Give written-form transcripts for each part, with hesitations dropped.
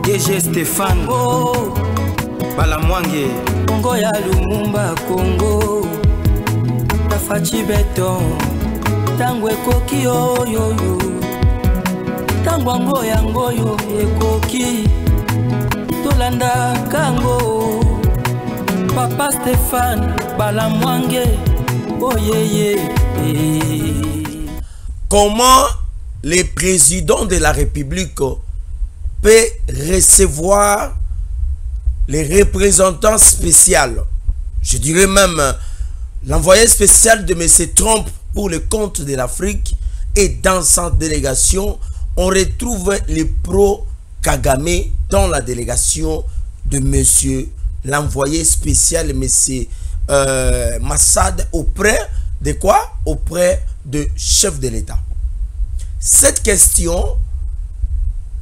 DG Stéphane Balamwange Congo ya Lumumba Congo Tafachi Beton Tango ekoki yo Tango ango yango yo ekoki Tolanda kango Papa Stéphane Balamwange oh Comment le président de la République peut recevoir les représentants spéciaux, je dirais même l'envoyé spécial de M. Trump pour le compte de l'Afrique, et dans sa délégation, on retrouve les pro-Kagame dans la délégation de M. l'envoyé spécial, M. Massad, auprès de quoi? Auprès de chef de l'État. Cette question,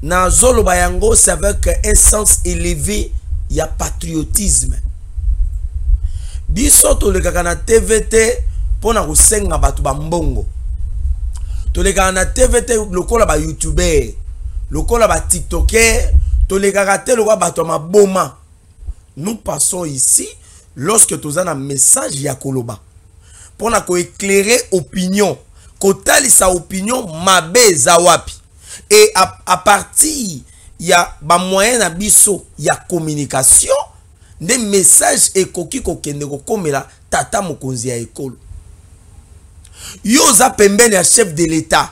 Nazolo Bayango, c'est avec un sens élevé, il y a patriotisme. Biso to le kakana TVT pour na kusenga batu bambongo. To le kakana TVT lokola ba YouTuber, lokola ba TikToker, to le kakate lokola batu maboma. Nous passons ici lorsque tu as un message ya koloba pour na ko éclairer opinion, ko tali sa opinion mabe zawapi. Et à partir il y a ba moyen na biso ya communication des messages et koki kokende ko komela tata mokonzi ya ekolo. Yo za pembeni ya chef de l'État,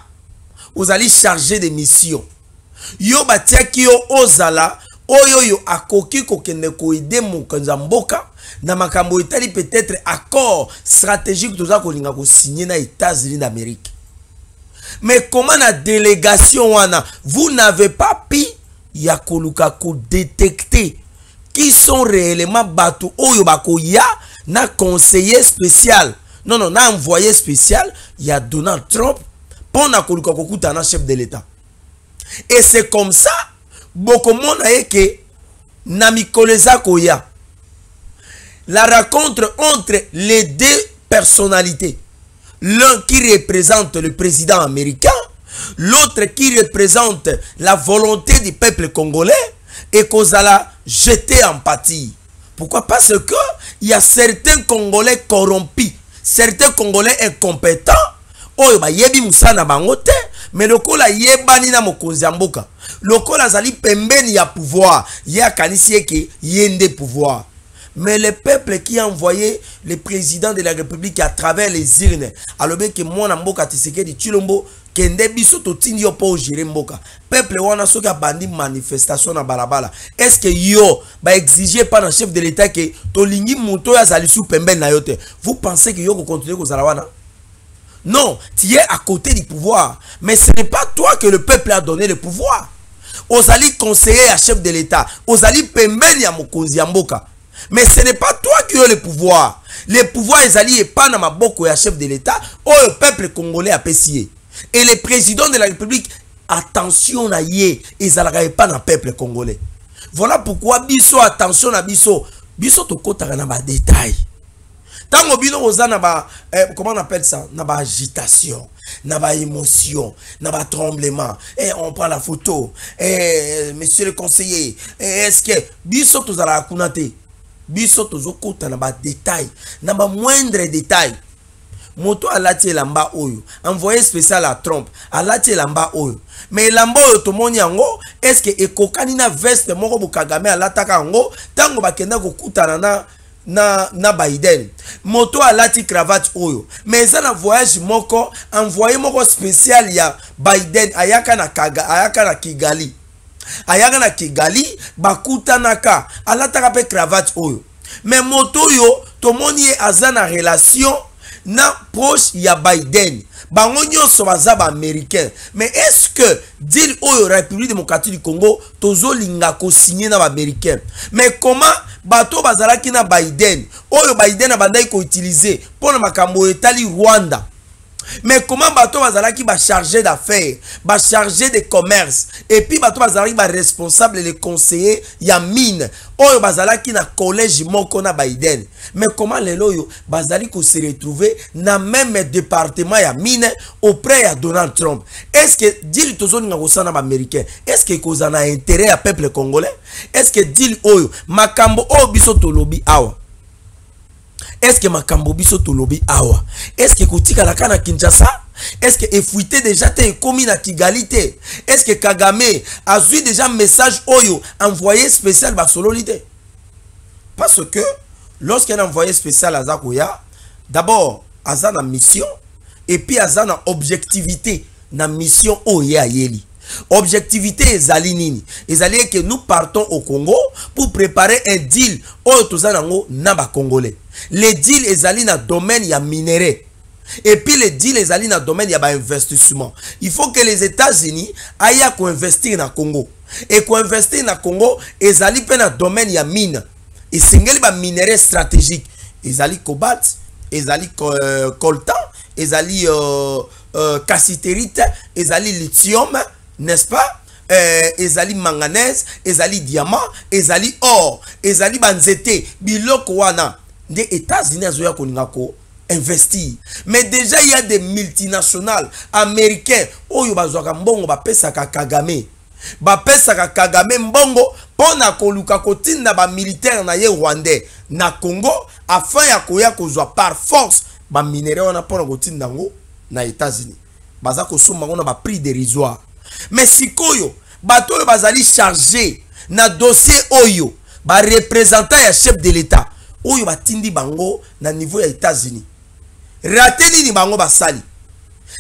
vous allez charger des missions. Yo batia ki yo ozala oyo yo akoki kokende ko aider mokonzi mboka na makambo etali peut-être accord stratégique toza ko linga ko signer na États-Unis d'Amérique. Mais comment la délégation wana, vous n'avez pas pu yakoluka ko détecter qui sont réellement bateau oyo bako ya na conseiller spécial. Non non, na envoyé spécial, il y a Donald Trump pour na koluka ko kutana chef de l'État. Et c'est comme ça beaucoup monde a que na mikoleza koya. La rencontre entre les deux personnalités. L'un qui représente le président américain, l'autre qui représente la volonté du peuple congolais, et qu'on a jeté en pâture. Pourquoi? Parce que il y a certains Congolais corrompus, certains Congolais incompétents, oh ba yebi musana bangote, mais le kola yebani na mokonzi mboka, le kola zali pembeni ya pouvoir, ya kanisi ke yende pouvoir. Mais le peuple qui a envoyé le président de la République à travers les urnes, alors que moi Mboka Tshisekedi Tshilombo kende biso to tindi yo po gérer Mboka. Peuple wana soki bandi manifestation na balabala. Est-ce que yo ba exiger par un chef de l'État que to lingi muto ya zali sou pembeni na yote? Vous pensez que yo ko continuer ko zalawana? Non, tu es à côté du pouvoir, mais ce n'est pas toi que le peuple a donné le pouvoir. Ozali conseiller à chef de l'État, ozali pembeni ya mokonzi ya Mboka. Mais ce n'est pas toi qui as le pouvoir. Le pouvoir est allié pas dans ma boko et chef de l'État, ou le peuple congolais a pessié. Et le président de la République, attention à yé, ils n'arrivent pas dans le peuple congolais. Voilà pourquoi biso attention à biso. Biso to kota na ba détail. Tango bino oza na ba comment on appelle ça? Na ba agitation, na ba émotion, na ba tremblement. Et on prend la photo. Et monsieur le conseiller, est-ce que biso to zala kunate? Biso tozokota na ba détail, na ba moindre détail. Moto alati lamba oyo, envoyé spécial à Trump, alati lamba oyo. Mais lamba oyo tomoni yango, est-ce que ekokani na veste moko bu Kagame alataka yango, tango bakenda kokutana na Biden. Moto alati cravate oyo. Mais ça na voyage moko, envoyé moko spécial ya Biden ayaka na Kigali. Ayaka na Kigali bakutanaka alataka pe cravate oyo. Mais moto yo tomoni azana relation na proche ya Biden. Bango nyonso baza ba américain. Mais est-ce que deal oyo République démocratique du Congo tozo linga ko signer na ba américain? Mais comment bato bazalaki na Biden oyo Biden abandai ko utiliser pour na makambo etali Rwanda? Mais comment bato bazalaki ba chargé d'affaires, ba chargé de commerce, et puis bato bazalaki ba responsable les conseillers ya mine, oyo bazalaki na collège moko na Biden. Mais comment les loyo bazali ko se retrouver na même département ya mine auprès ya Donald Trump? Est-ce que deal tozoni nga kosana ba américain? Est-ce que kozana intérêt à peuple congolais? Est-ce que deal oyo makambo o biso tolobi awa? Est-ce que makambo biso tolobi awa? Est-ce que kotika la kana Kinshasa? Est-ce que effuité déjà te commis na Kigali te? Est-ce que Kagame a vu déjà message oyo envoyé spécial basololité? Parce que lorsqu'un envoyé spécial à Zakoya, d'abord azana mission et puis azana objectivité na mission oya yeli. Objectivité ezali nini? Ezali que nous partons au Congo pour préparer un deal oyo tozanango na ba Congolais. Les deals ezali na domaine ya minerai. Et puis les deals ezali na domaine ya ba investissement. Il faut que les États-Unis aillent co-investir na Congo. Et co-investir na Congo ezali pe na domaine ya mine. Et singeli ba minerai stratégique. Ezali cobalt, ezali coltan, ezali cassiterite, ezali lithium, n'est-ce pas? Ezali manganèse, ezali diamant, ezali or, ezali banzete, biloko wana. Des États-Unis azoya koningako investir. Mais déjà il y a des multinationales américains oyo bazwaka mbongo bapesaka Kagame. Bapesaka Kagame mbongo pona koluka kotinda ba militaire na ye rwandais na Congo afin ya koya kozwa par force ba minerai wana pona kotinda ngo na États-Unis. Baza kosomba ngo na ba prix dérisoire. Mais sikoyo bato oyo bazali chargé na dossier oyo ba représentant ya chef de l'État oyo batindi bango na niveau ya États-Unis. Raté ni bango basali.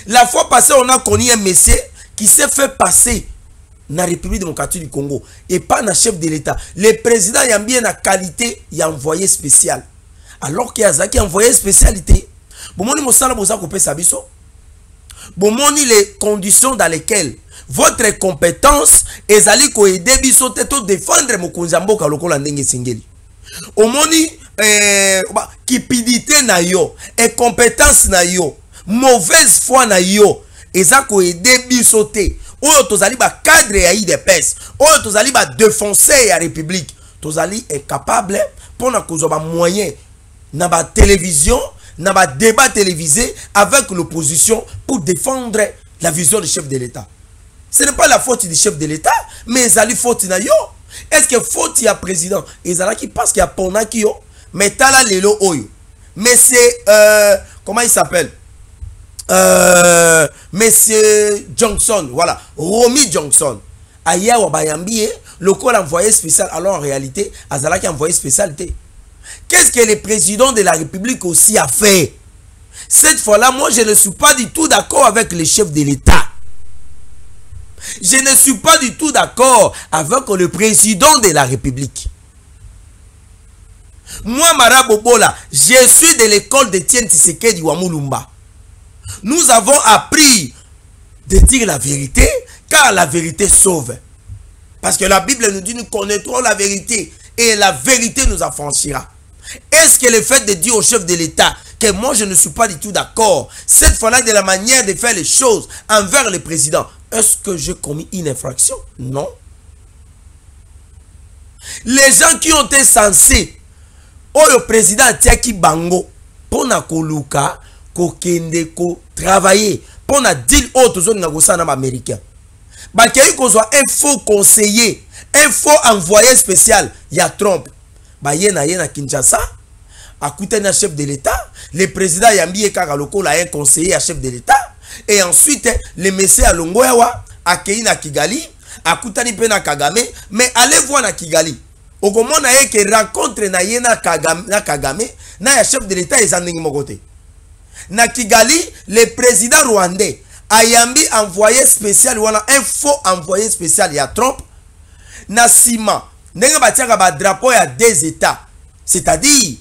La fois passée on a connu un monsieur qui s'est fait passer na République démocratique du Congo et pas na chef de l'État. Le président y a bien la qualité y a envoyé spécial. Alors qu'il y a Zaki envoyé spécialité. Bomoni mosala boza ko pesa biso. Bomoni les conditions dans lesquelles votre compétence ezali ko aider biso te to défendre mokonzi mboka lokola ndenge singeli. Omoni kipidité na yo et compétence na yo mauvaise foi na yo eza ko aider biso te. Oyo tozali ba cadre ya IDPS, oyo tozali ba défoncer ya république, tozali incapable pour na kozo ba moyen na ba télévision, na ba débat télévisé avec l'opposition pour défendre la vision du chef de l'État. Ce n'est pas la faute du chef de l'État, mais ezali faute na yo. Est-ce que faute ya président ezala qui parce qu'il y a ponaki yo, mais tala lelo oyo. Mais c'est comment il s'appelle? Monsieur Johnson, voilà, Romy Johnson. Aya wabayambié, le col envoyé spécial, alors en réalité, Azala qui a envoyé spécialité. Qu'est-ce que le président de la République aussi a fait? Cette fois-là, moi, je ne suis pas du tout d'accord avec le chef de l'État. Je ne suis pas du tout d'accord avec le président de la République. Moi, Mara Bobola, je suis de l'école de Tien Tshisekedi Wamulumba. Nous avons appris de dire la vérité, car la vérité sauve. Parce que la Bible nous dit, nous connaîtrons la vérité, et la vérité nous affranchira. Est-ce que le fait de dire au chef de l'État que moi je ne suis pas du tout d'accord, cette fois-là de la manière de faire les choses envers le président, est-ce que j'ai commis une infraction? Non. Les gens qui ont été censés, oh le président Tiaki Bango, pour Nakoluka, kokende ko travailler pour na deal autre zone négocier na américain. Ba kei ko soit un faux conseiller, un faux envoyé spécial ya Trump. Ba yena Kinshasa, a coûté na chef de l'État, le président Yambi Kaka lokola un conseiller à chef de l'État et ensuite le monsieur à Longoyawa a kei na Kigali, a coûté pe na Kagame, mais allez voir na Kigali. Au comment na que rencontre na yena Kagame, na ya chef de l'État et zandingi mokote. Na Kigali, le président rwandais a yambi envoyé spécial, voilà un faux envoyé spécial, il y a Trump. Na Sima, n'enga batiaka ba drapeau ya des États, c'est-à-dire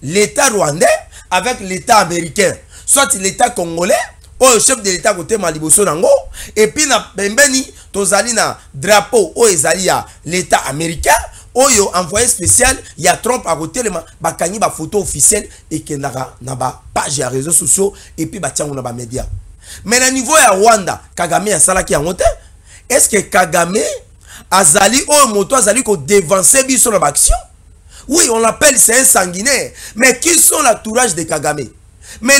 l'État rwandais avec l'État américain, soit l'État congolais, ou le chef de l'État côté Maliboso nango, et puis na pembeni tozali na drapeau ou ezali ya l'État américain, oyo envoyé spécial il y a Trump à côté le bakani ba photo officielle et que na ba page ya réseaux sociaux et puis ba tiango na ba média. Mais na niveau ya Rwanda Kagame ya salaki en moté. Est-ce que Kagame azali o moto azali ko dévancer biso na action? Oui, on l'appelle c'est un sanguinaire, mais qui sont l'entourage de Kagame? Mais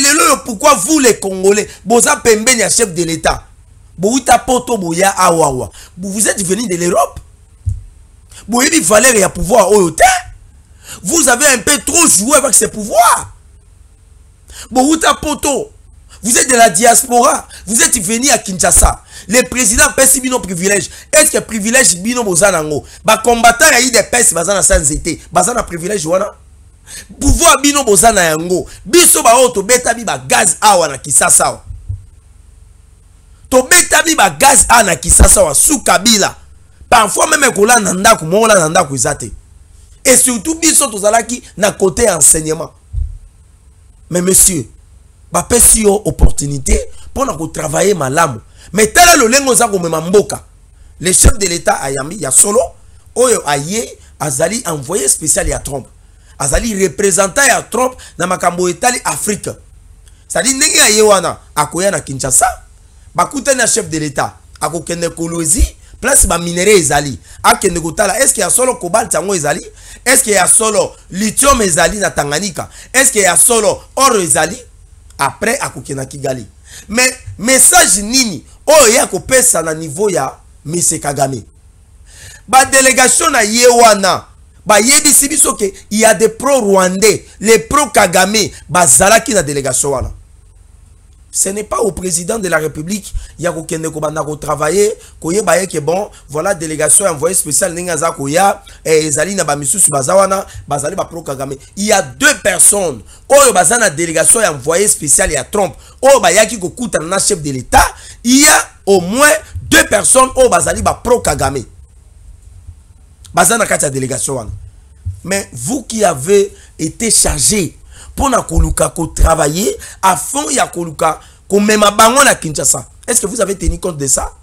pourquoi vous les Congolais, boza pembeni ya chef de l'État, bouta poto boya awawa, vous êtes venus de l'Europe, vous avez valeur et pouvoir au vous avez un peu trop joué avec ces pouvoirs. Bouta poto, vous êtes de la diaspora, vous êtes venus à Kinshasa. Le président pèse bino privilège. Est-ce que privilège bino bozanango? Ba combattant ya des pèse bazana sans été, bazana privilège wana. Pouvoir bino bozana yango. Biso ba auto beta bi ba gaz awa na Kisasa. To beta bi ba gaz a na Kisasa wa sous Kabila. Parfois même kola nanda ko mola nanda ko izate. Et surtout biso tozalaki na côté enseignement. Mais monsieur, ba pesi yo opportunité pour na ko travailler malamu. Mais tel est le lengo za ko mema mboka. Le chef de l'État ayambi ya solo oyo aye azali envoyé spécial ya Trump. Azali représentant ya Trump na makambo etali Afrique. C'est-à-dire ndenge aye wana akoya na Kinshasa, bakute na chef de l'État akokende Kolwezi, place ba minéraux ezali. Akende kotala est-ce qu'il y a solo cobalt yango ezali? Est-ce qu'il y a solo lithium ezali na Tanganyika? Est-ce qu'il y a solo or ezali? Après akokena Kigali. Mais message nini oyo ya kopesa na niveau ya M. Kagame? Ba délégation na yewana ba yebisi biso ke il y a des pro-rwandais, les pro-Kagame bazalaki na délégation wana. Ce n'est pas au président de la République ya ko kende ko banda ko travailler ko yeba ke bon voilà délégation envoyé spécial ninga za ko ya ezali na ba misusu bazawana bazali ba pro-Kagame. Il y a deux personnes oyo bazana délégation ya envoyé spécial ya Trump oyo ba yaki ko kuta na chef de l'État. Il y a au moins deux personnes oyo bazali ba pro-Kagame. Bazana kati délégation wana. Mais vous qui avez été chargé pour na koluka ko travailler à fond ya koluka ko mema bango na Kinshasa, est-ce que vous avez tenu compte de ça?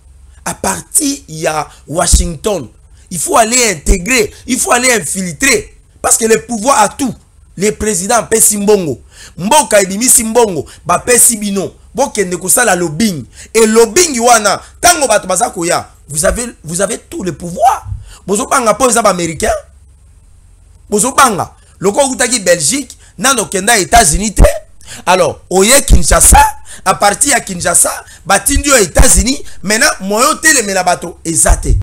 À partir ya Washington, il faut aller intégrer, il faut aller infiltrer parce que le pouvoir a tout. Le président pesi mbongo, mboka ebimisi mbongo ba pesi bino bokende ko sala lobbying et lobbying wana tango bato bazako ya vous avez tout le pouvoir. Bozo banga po za ba américain, bozo banga loko utaki Belgique nando kenda États-Unis te. Alors oye Kinshasa, à partir à Kinshasa batindi aux États-Unis, maintenant moyo tele mena bato ezate.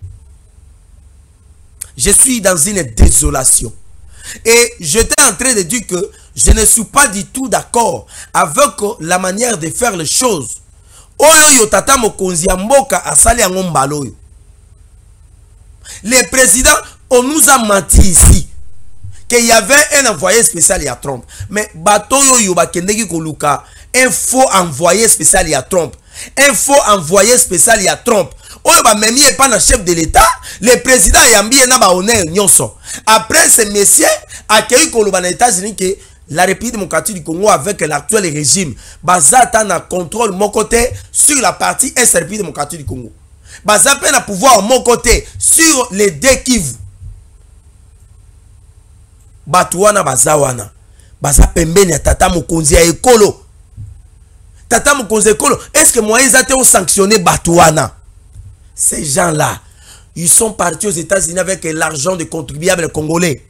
Je suis dans une désolation et j'étais en train de dire que je ne suis pas du tout d'accord avec la manière de faire les choses. Oyo yo tata mokonzi ya mboka asali yango mbalo yo. Les présidents, on nous a menti ici qu'il y avait un envoyé spécial à Trump. Mais Batoyo Yoba Kendeki Koluka, un faux envoyé spécial à Trump. Un faux envoyé spécial à Trump. Oyoba Memi est pas le chef de l'État. Le président Yambi est na honneur nyonso. Après ce messieurs accueilli Koluba dans les États-Unis que la République démocratique du Congo avec l'actuel régime bazata na contrôle mon côté sur la partie est République démocratique du Congo. Baza peine à pouvoir mon côté sur les deux Kivu. Batouana bazawana. Baza pembeni tata mokonzi ya ekolo. Tata mokonzi ekolo. Est-ce que Moïse a été sanctionné Batouana? Ces gens-là, ils sont partis aux États-Unis avec l'argent des contribuables congolais.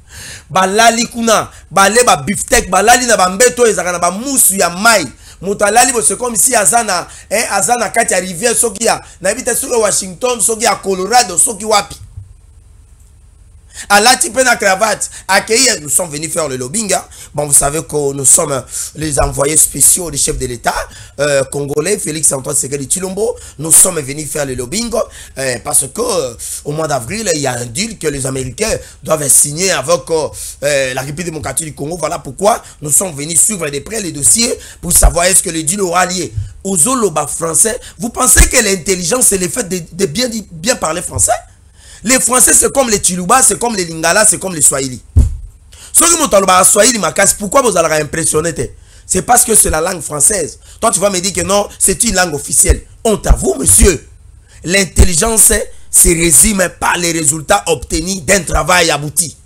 Balali kuna, balé ba biftec, balali na bambeto ezaka na ba musu ya mai. Mutalali c'est comme si azana azana kati ya rivière soki ya na habite sur Washington soki ya Colorado soki wapi. Alati pena cravate accueillir, nous sommes venus faire le lobbying. Bon, vous savez que nous sommes les envoyés spéciaux du chef de l'État congolais Félix Antoine Tshisekedi Tshilombo. Nous sommes venus faire le lobbying parce que au mois d'avril il y a un deal que les Américains doivent signer avec la République démocratique du Congo. Voilà pourquoi nous sommes venus suivre de près les dossiers pour savoir est-ce que le deal aura lié. Aux Oloba français, vous pensez que l'intelligence c'est le fait de bien parler français? Les Français, c'est comme les Chiluba, c'est comme les Lingala, c'est comme les Swahili. Ceux qui m'ont Swahili, pourquoi vous allez impressionner? C'est parce que c'est la langue française. Toi, tu vas me dire que non, c'est une langue officielle. Honte à vous, monsieur. L'intelligence, se résume par les résultats obtenus d'un travail abouti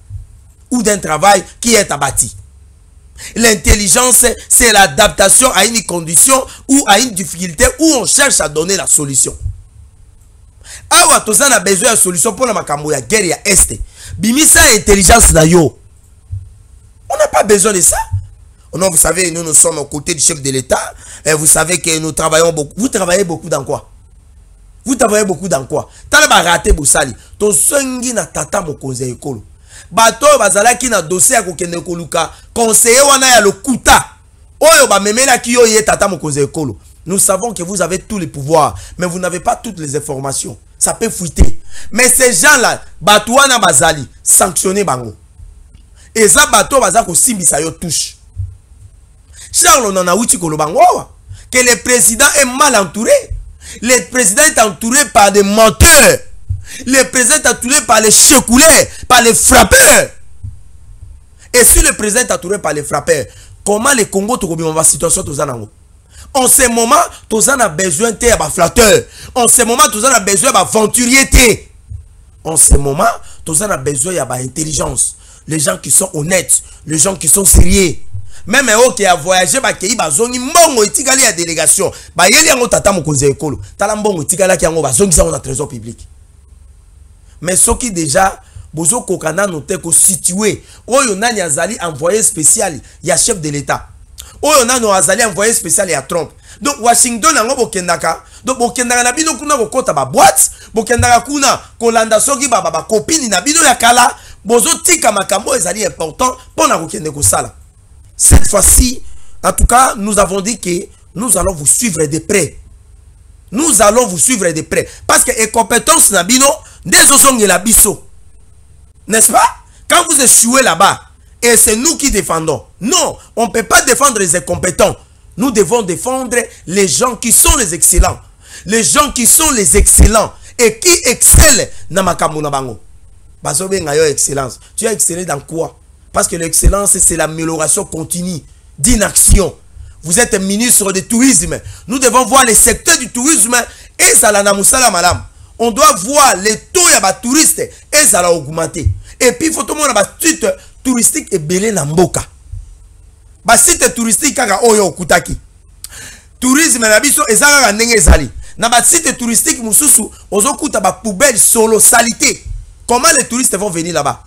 ou d'un travail qui est abattu. L'intelligence, c'est l'adaptation à une condition ou à une difficulté où on cherche à donner la solution. Awa toza na besoin de solution pour la makambo ya guerre ya Est. Bimisa intelligence na yo. On n'a pas besoin de ça. Non, vous savez, nous sommes aux côtés du chef de l'État. Et vous savez que nous travaillons beaucoup. Vous travaillez beaucoup dans quoi? Vous travaillez beaucoup dans quoi? Tala ba raté bosali. To songi na tata mokonzi ekolo. Bato bazalaki na dossier ya kokende koluka. Conseiller wana ya lokuta. Oyo ba memela ki yo ye tata mokonzi ekolo. Nous savons que vous avez tous les pouvoirs, mais vous n'avez pas toutes les informations. Ça peut fuiter. Mais ces gens-là, bato wana bazali, sanctionner bango. Et ça bato bazako simbisa yo touche. Charles on en a outi kolobango. Que le président est mal entouré. Le président est entouré par des menteurs. Le président est entouré par les checoulés, par les frappeurs. Et si le président est entouré par les frappeurs, comment le Congo va la situation tozanango? En ce moment, tozan a besoin de flatteur. En ce moment, tozan a besoin d'aventurier. En ce moment, tozan a besoin d'intelligence. Les gens qui sont honnêtes, les gens qui sont sérieux. Même eux qui a voyagé, qui a zongi mbongo itikali ya délégation. Ba yeli yango tata mokonzi ekolo. Tala mbongo itikala ki yango ba zongi sa na trésor public. Mais ce qui déjà bozo kokana noté ko situé. Oyo nani azali envoyé spécial ya chef de l'État. Oyo nani azali envoyé spécial ya Trump. Donc Washington yango bokendaka. Donc bokendaka na bino kuna kokota ba boîte, bokendaka kuna kolanda soki ba copine na bino ya kala. Bozo tika makambo ezali important pour na kokende ko sala. Cette fois-ci, en tout cas, nous avons dit que nous allons vous suivre de près. Nous allons vous suivre de près. Parce que les compétences nabino, des osongi la biso. N'est-ce pas? Quand vous échouez là-bas, et c'est nous qui défendons. Non, on ne peut pas défendre les incompétents. Nous devons défendre les gens qui sont les excellents. Les gens qui sont les excellents. Et qui excellent dans makambo na bango. Baso benga yo excellence. Tu as excellé dans quoi? Parce que l'excellence, c'est l'amélioration continue d'une action. Vous êtes ministre du tourisme. Nous devons voir les secteurs du tourisme et ça la namusala madame. On doit voir les taux de touristes et ça l'a augmenté. Et puis il faut tout le monde avoir site touristique et belé na mboka. Ba site touristique kaka oyo kutaki. Tourisme na biso ezaka ndenge ezali. Na ba site touristique mususu ozokuta ba poubelle solo salité. Comment les touristes vont venir là-bas?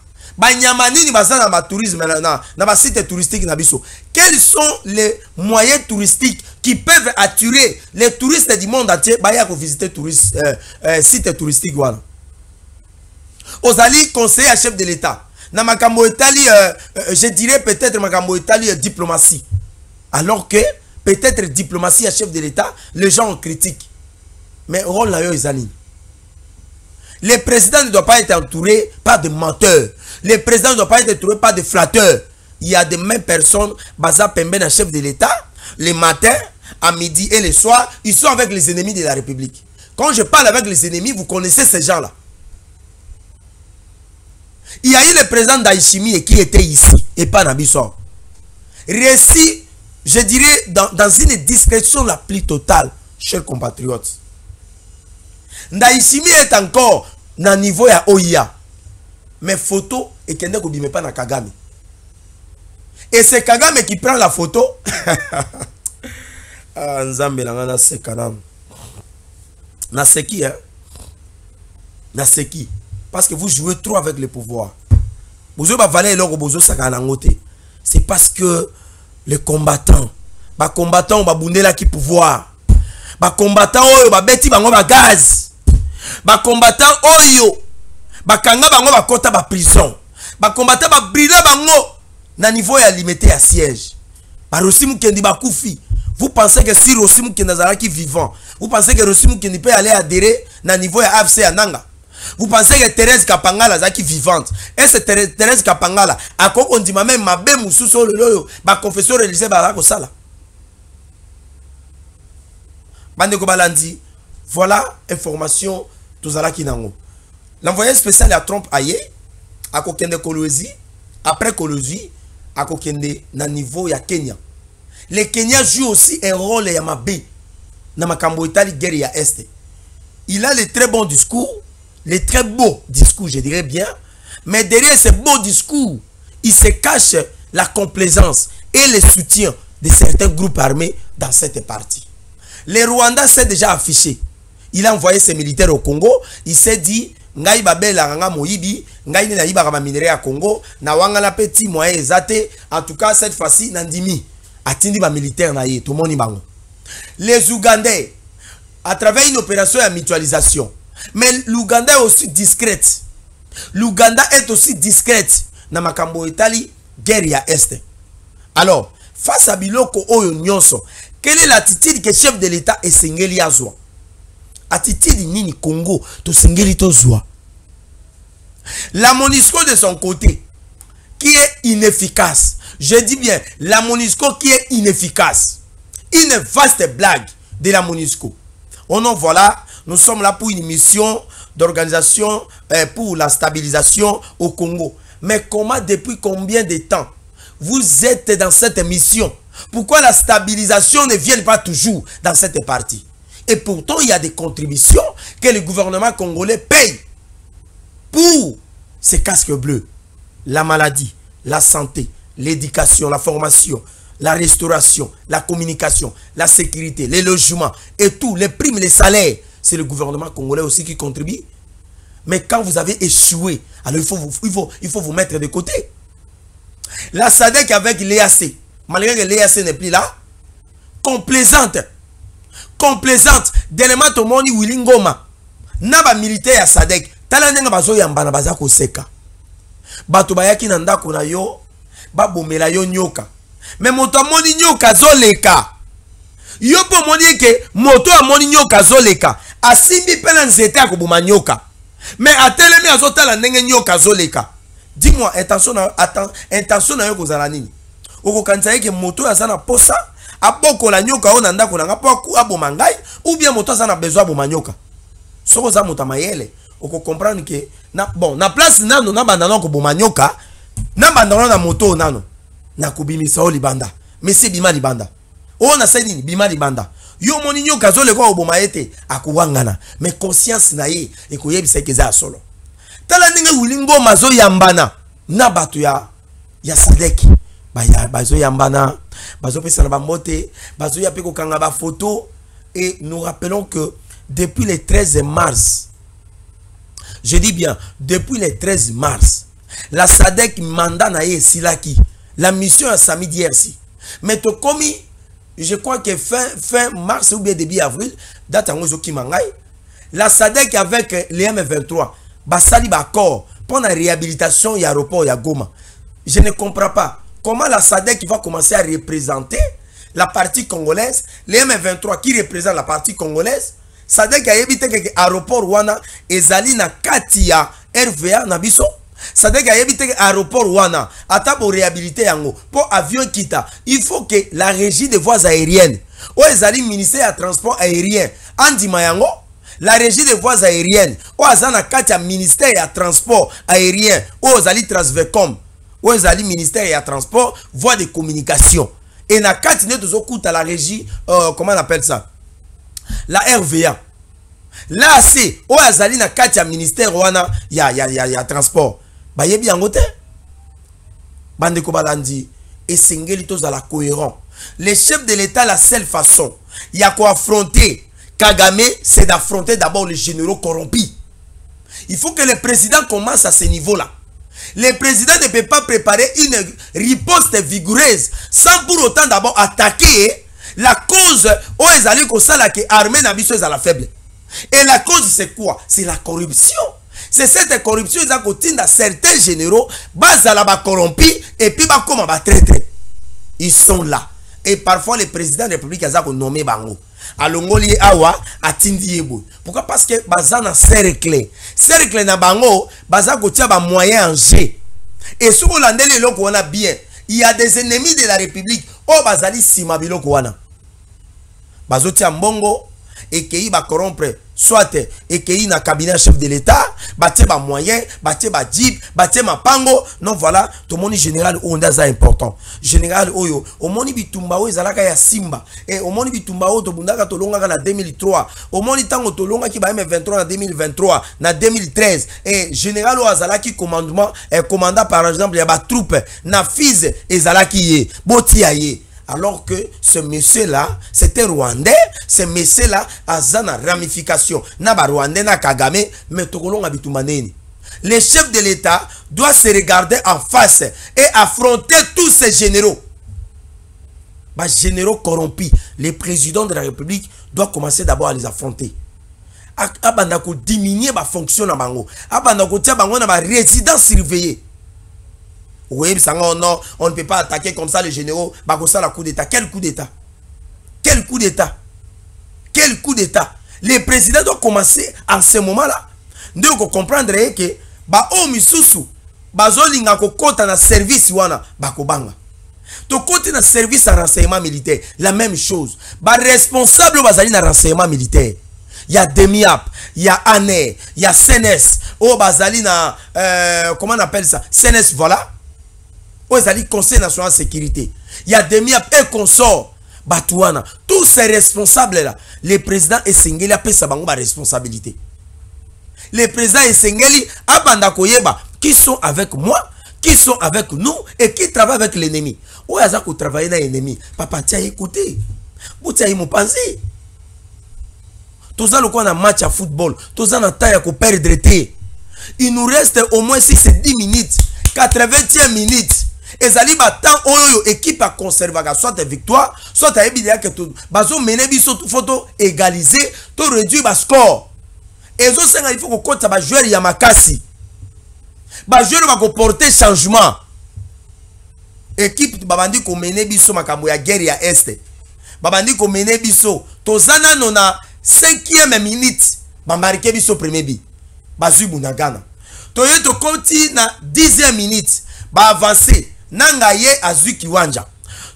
Quels sont les moyens touristiques qui peuvent attirer les touristes du monde entier pour visiter sites touristiques? Ozali conseiller à chef de l'État. Je dirais peut-être diplomatie. Alors que peut-être diplomatie à chef de l'État, les gens critiquent. Mais rôle là Ozali. Le président ne doit pas être entouré par des menteurs. Le président ne doit pas être entouré par des flatteurs. Il y a des mêmes personnes, Baza Pemben, chef de l'État, les matins, à midi et le soir, ils sont avec les ennemis de la République. Quand je parle avec les ennemis, vous connaissez ces gens-là. Il y a eu le président d'Aïchimi qui était ici, et pas Nabissor. Récit, je dirais, dans une discrétion la plus totale, chers compatriotes. Ndaïchimi est encore dans le niveau ya OIA. Mais photo et kende ko bime pas na Kagame. Et c'est Kagame qui prend la photo. Ah, Nzambe na ngana sekanam. Na seki hein. Na seki. Parce que vous jouez trop avec le pouvoir. Vous ba valer loko bozo sakana ngote. C'est parce que les combattants, ba combattants ba bundela ki pouvoir. Ba combattants oyo ba beti bango ba gaz. Ba combattant oyo bakanga bango bakota ba prison. Ba combattant ba brûler bango na niveau ya limité à siège. Ba Rosimu Kendi bakufi. Vous pensez que si Rosimu Kendi azalaki vivant, vous pensez que Rosimu Kendi peut aller adhérer na niveau ya AFC Ananga? Vous pensez que Thérèse Kapangala azalaki vivante? Et c'est Thérèse Kapangala a ko ondima même mabe mususu lolo ba confesseur religieux ba ko sala. Bande ko balandi. Voilà information tozalaki nango. L'envoyé spécial à Trump aye à kokende Kolwezi, après Kolwezi à kokende na niveau ya Kenya. Le Kenya joue aussi un rôle ya mabe na makambo itali guerre ya Est. Il a le très bon discours, les très beaux discours, je dirais bien, mais derrière ces beaux discours, il se cache la complaisance et le soutien de certains groupes armés dans cette partie. Le Rwanda s'est déjà affiché. Il a envoyé ses militaires au Congo. Il s'est dit, ngai babela nganga moyibi, ngai ne naïba kama minerai à Congo, na wanga na petit moyen ezate. En tout cas, cette fois-ci, nandimi atindi ba militaire na ye, tout le monde bango. Les Ougandais, à travers une opération de mutualisation, mais l'Ouganda est aussi discrète. L'Ouganda est aussi discrète. Na makambo Italie, guerre ya Est. Alors, face à Biloko Oyo Nyonso, quelle est l'attitude que le chef de l'État est singeli azwa? Attitude nini Congo to singeli to zwa. La MONUSCO de son côté, qui est inefficace. Je dis bien, la MONUSCO qui est inefficace. Une vaste blague de la MONUSCO. Oh non, voilà, nous sommes là pour une mission d'organisation pour la stabilisation au Congo. Mais comment, depuis combien de temps vous êtes dans cette mission? Pourquoi la stabilisation ne vient pas toujours dans cette partie? Et pourtant, il y a des contributions que le gouvernement congolais paye pour ces casques bleus. La maladie, la santé, l'éducation, la formation, la restauration, la communication, la sécurité, les logements et tout, les primes, les salaires. C'est le gouvernement congolais aussi qui contribue. Mais quand vous avez échoué, alors il faut vous mettre de côté. La SADC avec l'EAC, malgré que l'EAC n'est plus là, complaisante. Complaisante. Dernièrement, tout le monde Willy Ngoma. Naba militaire à SADC. Talanenga bazo yambana baza koseka. Bato bayaki nanda kuna yo, babomela yo nyoka. Mais moto amoni nyoka zoleka. Yo po moni ke moto amoni nyoka zoleka. Asimbi pena nzete akoboma nyoka. Mais atelemi azotala ndenge nyoka zoleka. Dis-moi, intention na yo kozala nini? Oko kanisa yeke moto azana posa, aboko la nyoka o nanda kuna ngapo aboma ngai, ou bien moto azana besoin aboma nyoka. Soko za moto mayele, oko comprendre que na place nano na bandana ko boma nyoka, na bandana na moto nano. Na kubimisa o libanda. Mais c'est bima libanda. O na sai nini bima libanda. Yo moni nyoka zole ko oboma ete akuwangana. Mais conscience na ye ekoyebisa ke za solo. Tala ninga Wilingo mazo yambana na batu ya SADC bazo yambana bazo pesa na bamote bazo ya peko kanga ba photo. Et nous rappelons que depuis le 13 mars, je dis bien depuis le 13 mars, la SADC mandat na ye silaki la mission à samedi RC. Mais to komi, je crois que fin mars ou bien début avril, date en ozoki mangai, la SADC avec les M23 basali bakor pour la réhabilitation de l'aéroport ya Goma. Je ne comprends pas comment la SADC va commencer à représenter la partie congolaise, les M23 qui représentent la partie congolaise. SADC a évité que l'aéroport wana ezali na kati ya RVA na biso. SADC a évité que l'aéroport wana ata pour réhabiliter yango pour avion kita. Il faut que la régie des voies aériennes ou ezali ministère de transport aérien andima yango. La régie des voies aériennes, ou azana katia ministère ya transport aérien, ou azali Transvecom, ou azali ministère ya transport, voie de communication. Et na katia ne tozo kuta la régie, comment on appelle ça? La RVA. Là c'est, ou azali na katia ministère wana ya transport. Ba yebi yangote? Bande ko balandi, et singeli toza la cohérent. Les chefs de l'État, la seule façon, ya ko affronter Kagame, c'est d'affronter d'abord les généraux corrompus. Il faut que le président commence à ce niveau-là. Le président ne peut pas préparer une riposte vigoureuse sans pour autant d'abord attaquer la cause où ils allaient comme ça là que l'armée n'a pas la faible. Et la cause c'est quoi? C'est la corruption. C'est cette corruption qui a continué dans certains généraux, bas à la corrompus et puis bah comment bah traître. Ils sont là. Et parfois le président de la République a nommé Bango. Alongoli awa atindi yebo. Pourquoi? Parce que baza na cercle na bango baza kotia ba moyen en jeu. Et sous landele loko wana bien, il y a des ennemis de la République o bazali sima biloko wana. Bazotia mbongo et qui va corrompre soit et qui na cabinet chef de l'état batie ba moyen batie ba jeep batie ma pango. Non voilà tout le monde général onda za important général oyo au moni bitumba o ezalaka ya simba et au moni bitumba o to bundaka to longa na 2003 au moni tango to longa ki ba M23 na 2023 na 2013 et général o azalaki commandement commandant par exemple ya ba troupe na Fize ezalaki ye boti ya ye. Alors que ce monsieur-là, c'était Rwandais, ce monsieur-là a une ramification. Naba Rwandais, na Kagame, mais Tokolong Abitumaneni. Le chef de l'État doit se regarder en face et affronter tous ces généraux. Bah, généraux corrompus. Le président de la République doit commencer d'abord à les affronter. Abandako diminuer ma fonction na bango. Abandako tia bango na ma résidence surveillée. Oui, on ne peut pas attaquer comme ça les généraux. Bagosa la coup d'état. Quel coup d'état? Quel coup d'état? Quel coup d'état? Les présidents doivent commencer en ce moment-là. Nous devons comprendre que o misusu bazolinga ko kota na service wana bakobanga. To kota na service à renseignement militaire, la même chose. Ba responsable bazali na renseignement militaire. Il y a DEMIAP, il y a ANE, il y a CNS. Oh bazali na comment on appelle ça? CNS voilà. Au Conseil national de sécurité, il y a des miap et consorts, Batouana, tous ces responsables là, les présidents et Sengeli appellent ça bango ba responsabilité. Les présidents et Sengeli abanda koyeba qui sont avec moi, qui sont avec nous et qui travaillent avec l'ennemi. Ou aza ko travailler na l'ennemi, papa tia écouter. Boutia y penser. Tous ça le quoi na match à football, tous ça na taille ko perdre té. Il nous reste au moins 6 et 10 minutes, 80e minutes. Ezali batan oyo équipe à conserver soit victoire soit à ebidia que tout bazo mener biso photo égaliser to réduire ba score ezo senga il faut ko kota ba joueur ya makasi ba joueur ba ko porter changement équipe babandi ko mener biso makambo ya guerre ya est babandi ko mener biso tozana nona 5e minute ba marquer biso premier but bazu bunagana toyo to konti na 10e minute ba avancer nanga ye azui kiwanja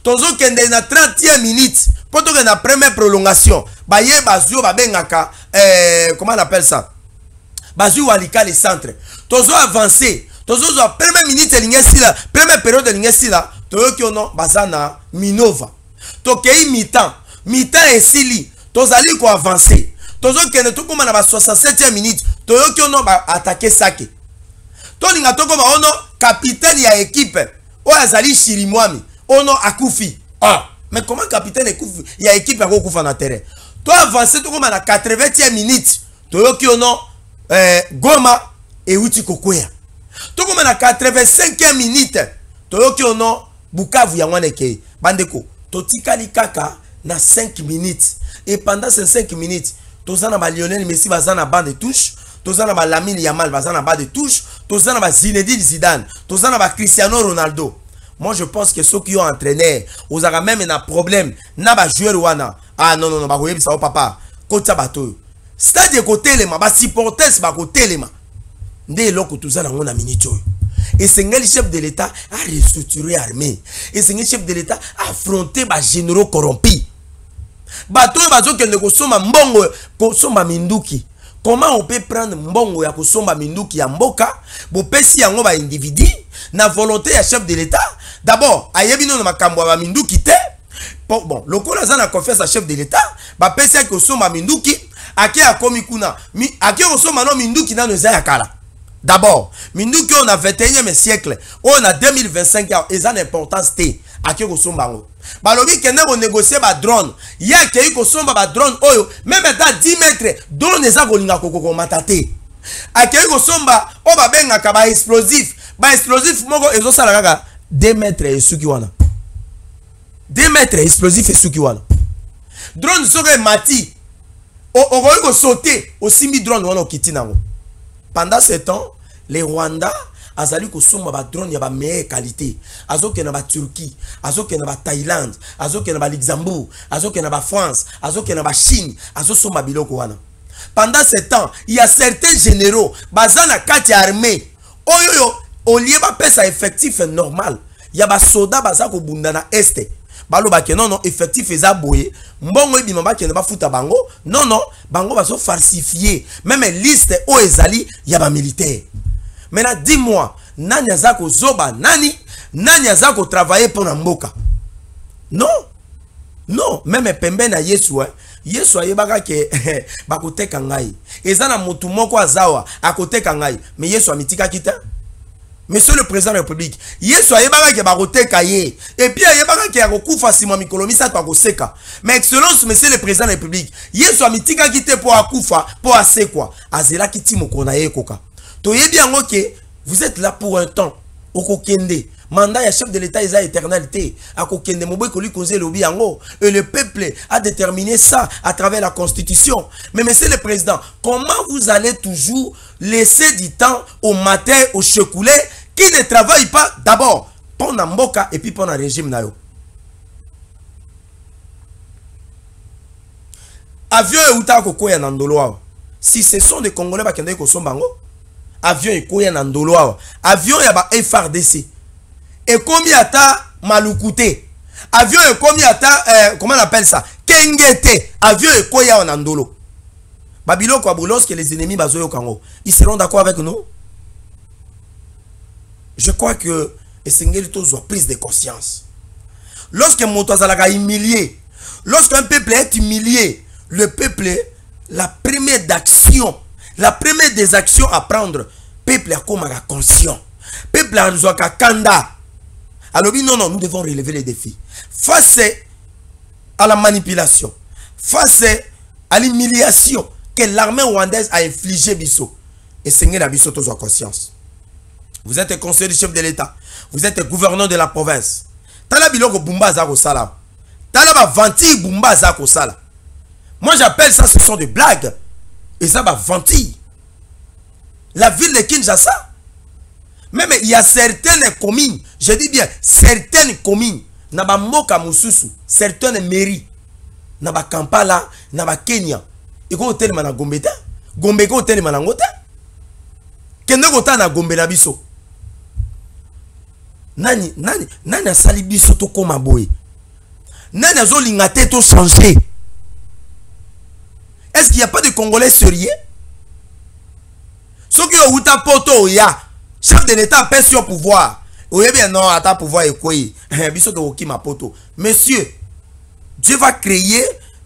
tozo kende na 30e minute poto que na première prolongation ba ye bazui ba bengaka comment on appelle ça bazui walika le centre tozo avancer tozo zo première minute lingesi la première période lingesi la toyo kiono bazana Minova tokei mi-temps esili tozali ko avancer tozo kende to koma na ba 67e minute toyo kiono ba attaquer Sake to linga to koma ono capitaine ya équipe o azali Shirimwami ono akufi. Ah, mais comment capitaine ekufi ya équipe ya kokufa na terrain? To avancer to koma na 80e minute toyoki ono Goma e uti kokwea. To koma na 85e minute toyoki ono Bukavu ya Nwaneke. Bandeko totikali kaka na 5 minutes et pendant ces 5 minutes tozana ba Lionel Messi bazana bande de touche, tozana ba Lamine Yamal bazana bande de touche, tozana ba Zinedine Zidane, tozana ba Cristiano Ronaldo. Moi je pense que ceux qui ont entraîné, aux aura même un problème, na ba joueur wana. Ah non non non, ba koyebi sa papa. Kota bato. Stade côté les ma ba supporters ba côté les ma. Ndé loko tozana ngona minute oyo. Et c'est le chef de l'État a restructuré l'armée. Et c'est le chef de l'État a affronté ba généraux corrompus. Bato bazo kende kosomba mbongo kosomba minduki. Comment on peut prendre mbongo ya kosomba minduki ya mboka bo pesi yango ba individu na volonté ya chef de l'État? D'abord ayebi no na makambo ba minduki te. Bon, lokola za na confiance à chef de l'État, ba pesi ya kosomba minduki ake akomi kuna. Ake kosomba no minduki na no za ya kala. D'abord, minduki on a 21e siècle, on a 2025 ans, et ça l'importance té ake kosomba ngo. Balobi kende ko négocier ba drone. Ya ke ko somba ba drone oyo même à 10 mètres drone eza ko linga ko matate. Ake ko somba o ba benga ka ba explosif. Ba explosif moko ezo sala kaka 2 mètres esuki wana. 2 mètres explosif esuki wana. Drone soke mati. O ko sauter au simi drone wana okiti nango. Pendant ce temps, les Rwandais azali ko somba ba drone ya ba meilleure qualité. Azoke na ba Turquie, azoke na ba Thaïlande, azoke na ba Luxembourg, azoke na ba France, azoke na ba Chine, azo somba biloko wana. Pendant ce temps, il y a certains généraux bazana kati armée. Oyo au lieu ba pesa effectif normal. Il y a ba soda bazako bunda na este. baloba ke non non effectif eza boye mbongo ebima bakende bafuta bango non non bango bazo falsifier même liste o ezali ya ba militaire. Maintenant dis-moi nani azako zoba nani azako travailler pour na mboka? Non non même pembe na Yesu Yesu ayebaka ke bakoteka ngai eza na mutu moko azawa akoteka ngai mais Yesu amitika kita. Monsieur le président de la République, Yesu ayebaka ke bakoteka ye et puis ayebaka ke akokufa sima mikolo misato akoseka. Mais excellence monsieur le président de la République, Yesu amitika kite po akufa po asekwa azela kiti mokona ye koka. Toyebi yango ke vous êtes là pour un temps okokende mandat ya chef de l'État est éternalité akokende mobwe koli koze lobi yango et le peuple a déterminé ça à travers la constitution. Mais monsieur le président, comment vous allez toujours laisser du temps au matin au chekoulé qui ne travaille pas d'abord pendant mboka et puis pendant régime na yo? Avion e uta kokoya na ndolo. Si ce sont des Congolais bakende ko sombango avion e koya na ndolo. Avion ya ba FRDC et combien ata malukute avion et combien ata comment on appelle ça kengete avion et koya na ndolo babilo kwa bolos que les ennemis bazoyo kango ils seront d'accord avec nous? Je crois que esengeli tozo prise de conscience lorsque moto azalaka humilié, lorsqu'un peuple est humilié, le peuple la première des actions à prendre peuple a comme conscient peuple a nzoka kanda. Alors non, non, nous devons relever les défis. Face à la manipulation, face à l'humiliation que l'armée rwandaise a infligé Bisso. Et Seigneur a Bisso tous en conscience. Vous êtes conseiller du chef de l'État. Vous êtes gouverneur de la province. Tala biloko bumba zako sala. Tala ba venti bumba zako sala. Moi j'appelle ça, ce sont des blagues. Et ça va venti. La ville de Kinshasa. Même il y a certaines communes, je dis bien certaines communes, naba moka mususu, certaines mairies, naba Kampala, naba Kenya, et ko hotel mana Gombe ta, Gombe ko hotel mana ngota, kende kota na Gombe na biso. Nani asali biso to koma boye. Nani azo lingate to changer. Est-ce qu'il n'y a pas de Congolais sérieux? Ceux qui ont uta poto ya. Chef de l'État pèse sur pouvoir. Oui, bien non, à ta pouvoir et quoi? Monsieur, Dieu va créer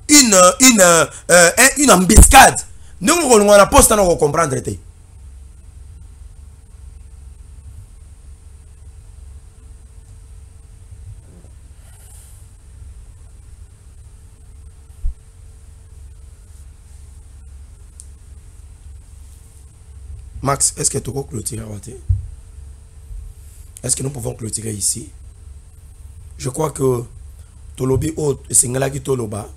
une embuscade. Nous, on a posté à comprendre. Max, est-ce que tu peux clôturer? Est-ce que nous pouvons clôturer ici? Je crois que Tolobi Haute et Singalaki Toloba,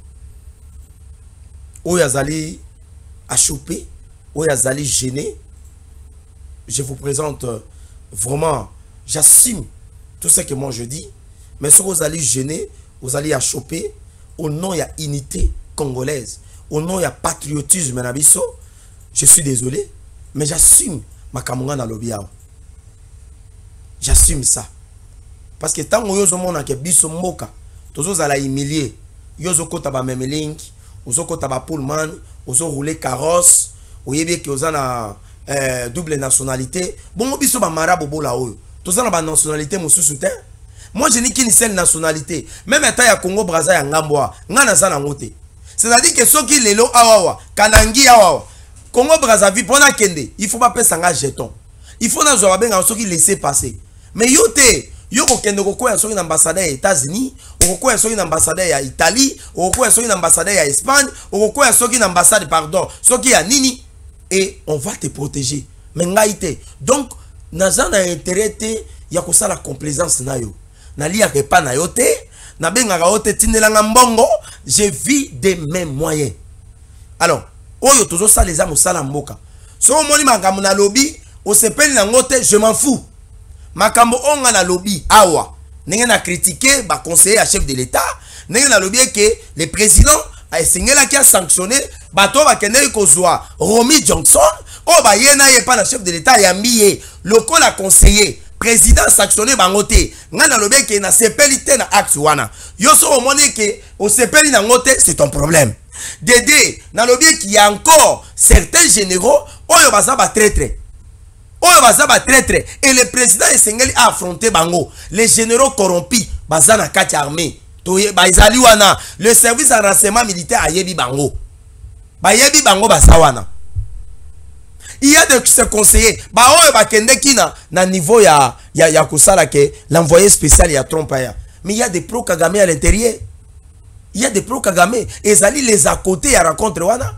Oyazali a chopé, Oyazali gêné. Je vous présente vraiment, j'assume tout ce que moi je dis, mais si vous allez gêner, vous allez à choper, au nom il y a unité congolaise, au nom il y a patriotisme, je suis désolé. Mais j'assume ma camarade dans lobby. J'assume ça. Parce que tant que vous avez que biso moka, tous allez humilier. Yozo kota ba memelink, ozo kota ba pullman, ozo rouler carrosse, oyebie que vous avez double nationalité. Bon biso ba marabobo la oyo. Tous avez ba nationalité mususu te. Moi je n'ai qu'une seule nationalité. Même état ya Congo Brazza ya ngambwa, ngana za na ngote. C'est-à-dire que ceux qui lelo awawa, kanangi awawa. Congo Brazzaville pour na kende, il faut pas payer un jeton. Il faut na zoa benga ceux qui laisser passer. Mais yo ko kende ko koya soki na ambassadeur ya États-Unis, ko koya soki na ambassadeur ya Italie, ko koya soki na ambassadeur ya Espagne, ko koya soki na ambassade pardon, soki ya nini et on va te protéger. Mais ngaite. Donc naza na intérêt te ya ko sala complaisance na yo. Na liya ke pa na yo te, na benga ka ote tindelanga mbongo, je vis de mes moyens. Alors oyo tozo sa les amos sala mboka. So moni makambo na lobby, o sepeli na ngote, je m'en fous. Makambo onga na lobby awa. Nenge na critiquer ba conseiller à chef de l'État, nenge na lobby que le président a singela qui a sanctionné bato ba kende ko Romy Johnson, o ba yena ye pa na chef de l'État ya miye, lokola conseiller président sanctionné bangote ngana lobe ke na sepeli te na acte wana yo so omoni ke o sepeli na ngote c'est ton problème Dédé na lobe ki y a encore certains généraux oyo baza ba traître et le président esengeli a affronté bango les généraux corrompus baza na kati armée to ba izali wana le service de renseignement militaire ayebi bango baza wana. Il y a de ces conseillers ba oyo bakende kina na niveau ya kusala ke l'envoyé spécial ya trompe ya mais il y a des pro Kagame à l'intérieur, il y a des pro Kagame et zali les à côté ya rencontre wana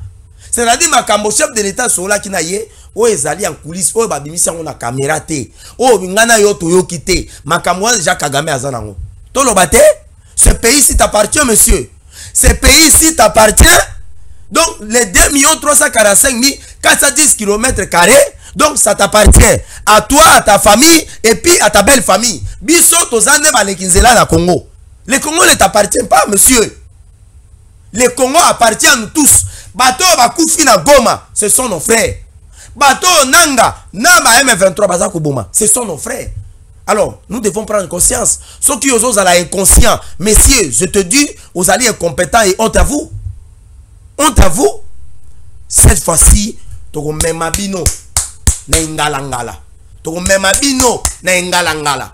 c'est-à-dire makambo chef de l'état sola kina ye o ezali en coulisses o babimisa on a caméra te o ngana yo to yo kité makambo déjà Kagame azanango to lobate. Ce pays-ci t'appartient, monsieur. Ce pays-ci t'appartient. Donc, les 2 345 410 km², donc ça t'appartient. À toi, à ta famille, et puis à ta belle famille. Biso, tozane, balekinzela na Congo. Le Congo ne t'appartient pas, monsieur. Le Congo appartient à nous tous. Bato, bakoufi na Goma, ce sont nos frères. Bato, Nanga, Nama M23, Bazako Boma, ce sont nos frères. Alors, nous devons prendre conscience. Ceux qui osent aller inconscients, messieurs, je te dis, vous allez incompétents et honte à vous. Honte à vous. Cette fois-ci, tu vas même abino na ingalangala. Tu vas même abino na ingalangala.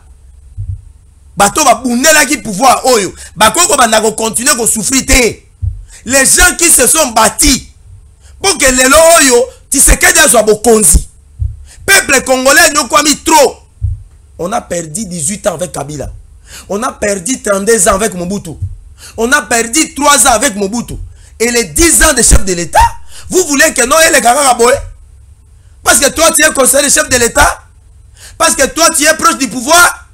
Bato ba bunela ki pouvoir oyo. Bako ko banda ko continuer ko souffrir te. Les gens qui se sont bâtis pour que les oyo Tshisekedi azwa bokonzi. Peuple congolais nous a mis trop. On a perdu 18 ans avec Kabila. On a perdu 32 ans avec Mobutu. On a perdu 3 ans avec Mobutu. Et les 10 ans de chef de l'État, vous voulez que non, et les gars parce que toi, tu es conseiller chef de l'État. Parce que toi, tu es proche du pouvoir.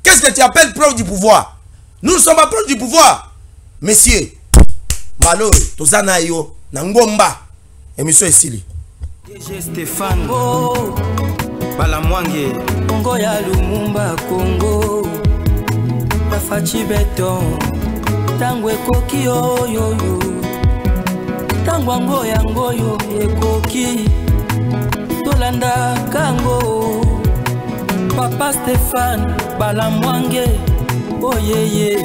Qu'est-ce que tu appelles proche du pouvoir? Nous ne sommes pas proches du pouvoir. Messieurs, Malo, Tozanayo, Nangomba, émission ici. DG Stéphane Balamwange Congo ya Lumumba Congo Bafachi Beton Tangwe koki yo Tangwango yango yo ekoki Tolanda kango Papa Stéphane Balamwange Oh yeah yeah